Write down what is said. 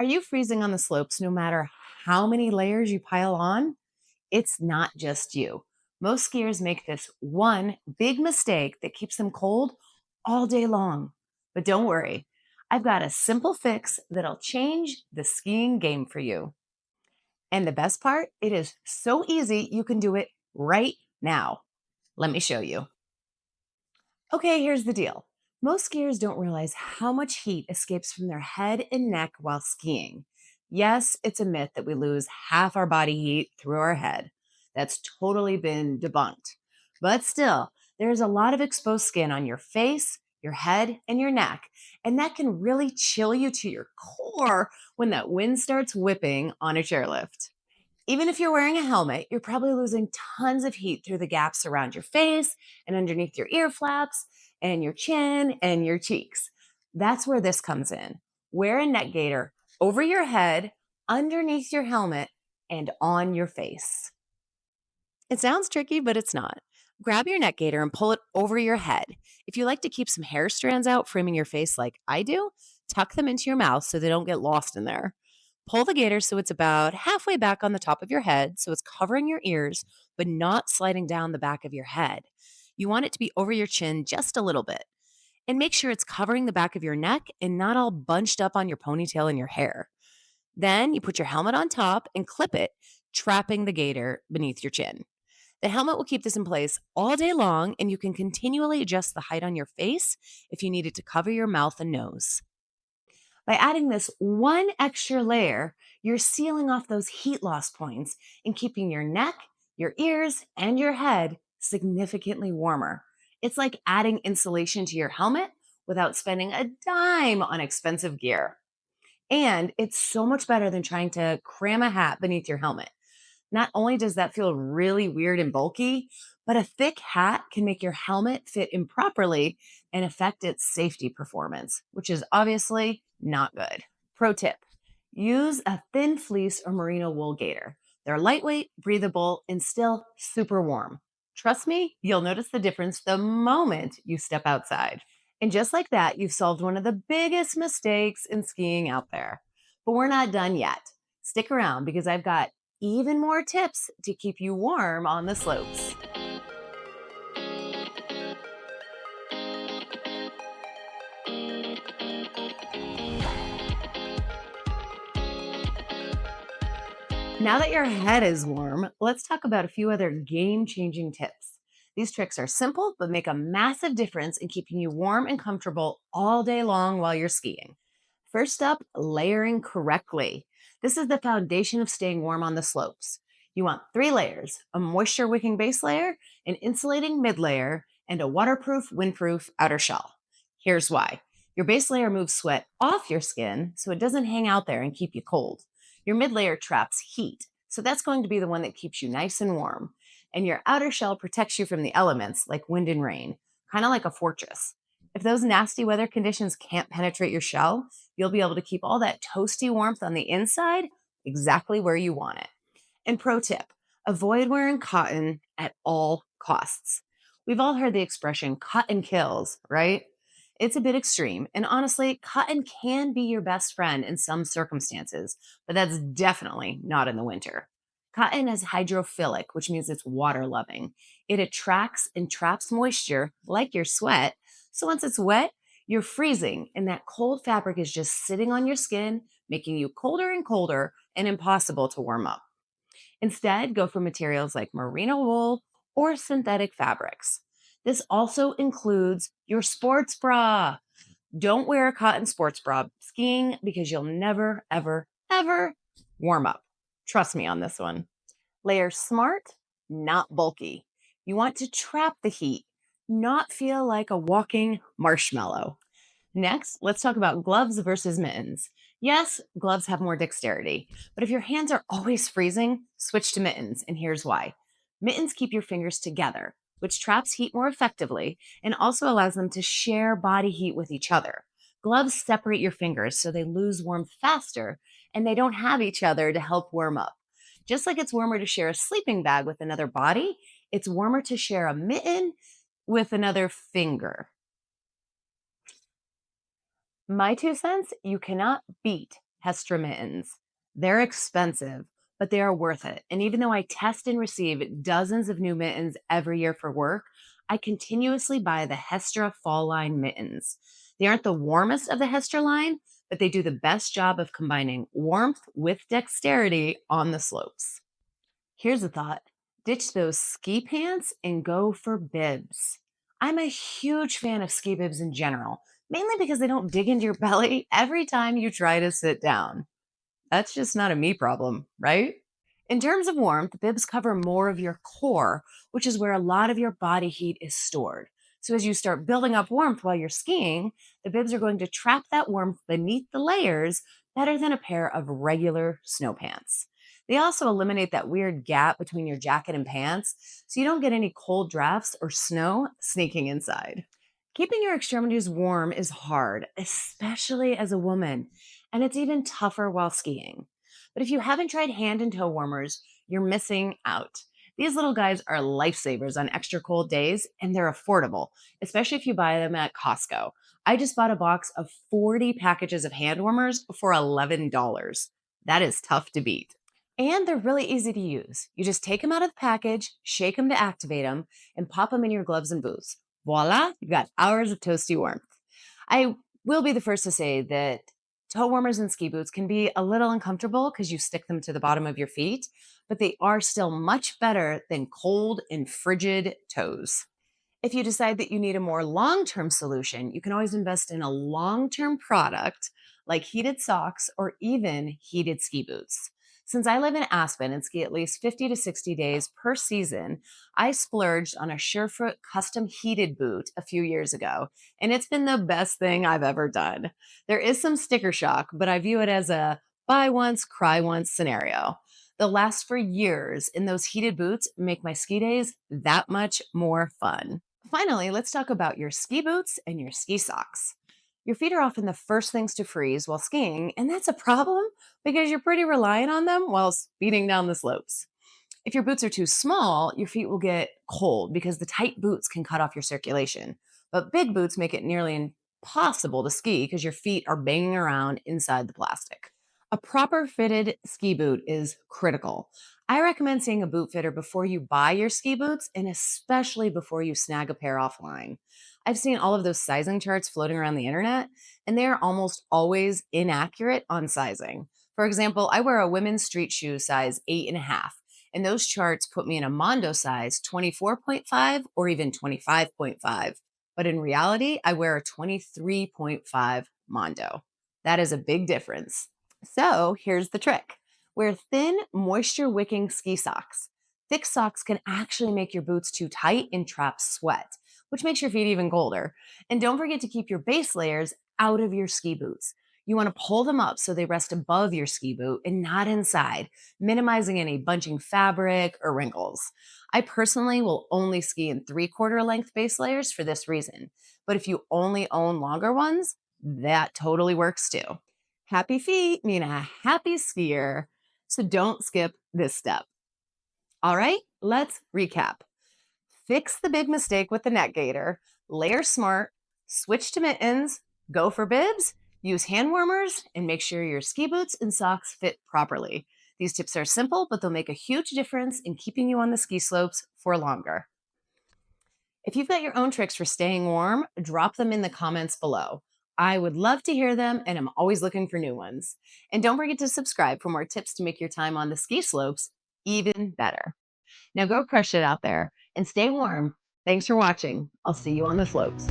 Are you freezing on the slopes no matter how many layers you pile on? It's not just you. Most skiers make this one big mistake that keeps them cold all day long. But don't worry, I've got a simple fix that'll change the skiing game for you. And the best part, it is so easy you can do it right now. Let me show you. Okay, here's the deal. Most skiers don't realize how much heat escapes from their head and neck while skiing. Yes, it's a myth that we lose half our body heat through our head. That's totally been debunked. But still, there's a lot of exposed skin on your face, your head, and your neck, and that can really chill you to your core when that wind starts whipping on a chairlift. Even if you're wearing a helmet, you're probably losing tons of heat through the gaps around your face and underneath your ear flaps and your chin and your cheeks. That's where this comes in. Wear a neck gaiter over your head, underneath your helmet, and on your face. It sounds tricky, but it's not. Grab your neck gaiter and pull it over your head. If you like to keep some hair strands out framing your face like I do, tuck them into your mouth so they don't get lost in there. Pull the gaiter so it's about halfway back on the top of your head, so it's covering your ears, but not sliding down the back of your head. You want it to be over your chin just a little bit. And make sure it's covering the back of your neck and not all bunched up on your ponytail and your hair. Then you put your helmet on top and clip it, trapping the gaiter beneath your chin. The helmet will keep this in place all day long, and you can continually adjust the height on your face if you need it to cover your mouth and nose. By adding this one extra layer, you're sealing off those heat loss points and keeping your neck, your ears, and your head significantly warmer. It's like adding insulation to your helmet without spending a dime on expensive gear. And it's so much better than trying to cram a hat beneath your helmet. Not only does that feel really weird and bulky, but a thick hat can make your helmet fit improperly and affect its safety performance, which is obviously not good. Pro tip: use a thin fleece or merino wool gaiter. They're lightweight, breathable, and still super warm. Trust me, you'll notice the difference the moment you step outside. And just like that, you've solved one of the biggest mistakes in skiing out there. But we're not done yet. Stick around because I've got even more tips to keep you warm on the slopes. Now that your head is warm, let's talk about a few other game changing tips. These tricks are simple, but make a massive difference in keeping you warm and comfortable all day long while you're skiing. First up, layering correctly. This is the foundation of staying warm on the slopes. You want three layers: a moisture wicking base layer, an insulating mid layer, and a waterproof, windproof outer shell. Here's why. Your base layer moves sweat off your skin so it doesn't hang out there and keep you cold. Your mid layer traps heat, so that's going to be the one that keeps you nice and warm. And your outer shell protects you from the elements like wind and rain, kind of like a fortress. If those nasty weather conditions can't penetrate your shell, you'll be able to keep all that toasty warmth on the inside exactly where you want it. And pro tip: avoid wearing cotton at all costs. We've all heard the expression cotton kills, right? It's a bit extreme. And honestly, cotton can be your best friend in some circumstances, but that's definitely not in the winter. Cotton is hydrophilic, which means it's water loving. It attracts and traps moisture like your sweat. So once it's wet, you're freezing, and that cold fabric is just sitting on your skin, making you colder and colder and impossible to warm up. Instead, go for materials like merino wool or synthetic fabrics. This also includes your sports bra. Don't wear a cotton sports bra skiing because you'll never, ever, ever warm up. Trust me on this one. Layer smart, not bulky. You want to trap the heat, not feel like a walking marshmallow. Next, let's talk about gloves versus mittens. Yes, gloves have more dexterity, but if your hands are always freezing, switch to mittens, and here's why. Mittens keep your fingers together, which traps heat more effectively and also allows them to share body heat with each other. Gloves separate your fingers so they lose warmth faster and they don't have each other to help warm up. Just like it's warmer to share a sleeping bag with another body, it's warmer to share a mitten with another finger. My 2 cents: you cannot beat Hestra mittens. They're expensive, but they are worth it. And even though I test and receive dozens of new mittens every year for work, I continuously buy the Hestra fall line mittens. They aren't the warmest of the Hestra line, but they do the best job of combining warmth with dexterity on the slopes. Here's a thought: ditch those ski pants and go for bibs. I'm a huge fan of ski bibs in general, mainly because they don't dig into your belly every time you try to sit down. That's just not a me problem, right? In terms of warmth, bibs cover more of your core, which is where a lot of your body heat is stored. So as you start building up warmth while you're skiing, the bibs are going to trap that warmth beneath the layers better than a pair of regular snow pants. They also eliminate that weird gap between your jacket and pants, so you don't get any cold drafts or snow sneaking inside. Keeping your extremities warm is hard, especially as a woman, and it's even tougher while skiing. But if you haven't tried hand and toe warmers, you're missing out. These little guys are lifesavers on extra cold days, and they're affordable, especially if you buy them at Costco. I just bought a box of 40 packages of hand warmers for $11. That is tough to beat. And they're really easy to use. You just take them out of the package, shake them to activate them, and pop them in your gloves and boots. Voila, you've got hours of toasty warmth. I will be the first to say that toe warmers and ski boots can be a little uncomfortable because you stick them to the bottom of your feet, but they are still much better than cold and frigid toes. If you decide that you need a more long term solution, you can always invest in a long term product like heated socks or even heated ski boots. Since I live in Aspen and ski at least 50 to 60 days per season, I splurged on a Surefoot custom heated boot a few years ago, and it's been the best thing I've ever done. There is some sticker shock, but I view it as a buy once, cry once scenario. They'll last for years, and those heated boots make my ski days that much more fun. Finally, let's talk about your ski boots and your ski socks. Your feet are often the first things to freeze while skiing, and that's a problem because you're pretty reliant on them while speeding down the slopes. If your boots are too small, your feet will get cold because the tight boots can cut off your circulation. But big boots make it nearly impossible to ski because your feet are banging around inside the plastic. A proper fitted ski boot is critical. I recommend seeing a boot fitter before you buy your ski boots and especially before you snag a pair offline. I've seen all of those sizing charts floating around the internet, and they are almost always inaccurate on sizing. For example, I wear a women's street shoe size 8.5, and those charts put me in a Mondo size 24.5 or even 25.5. But in reality, I wear a 23.5 Mondo. That is a big difference. So here's the trick: wear thin, moisture wicking ski socks. Thick socks can actually make your boots too tight and trap sweat, which makes your feet even colder. And don't forget to keep your base layers out of your ski boots. You want to pull them up so they rest above your ski boot and not inside, minimizing any bunching fabric or wrinkles. I personally will only ski in 3/4 length base layers for this reason. But if you only own longer ones, that totally works too. Happy feet mean a happy skier. So don't skip this step. All right, let's recap. Fix the big mistake with the neck gaiter, layer smart, switch to mittens, go for bibs, use hand warmers, and make sure your ski boots and socks fit properly. These tips are simple, but they'll make a huge difference in keeping you on the ski slopes for longer. If you've got your own tricks for staying warm, drop them in the comments below. I would love to hear them, and I'm always looking for new ones. And don't forget to subscribe for more tips to make your time on the ski slopes even better. Now go crush it out there and stay warm. Thanks for watching. I'll see you on the slopes.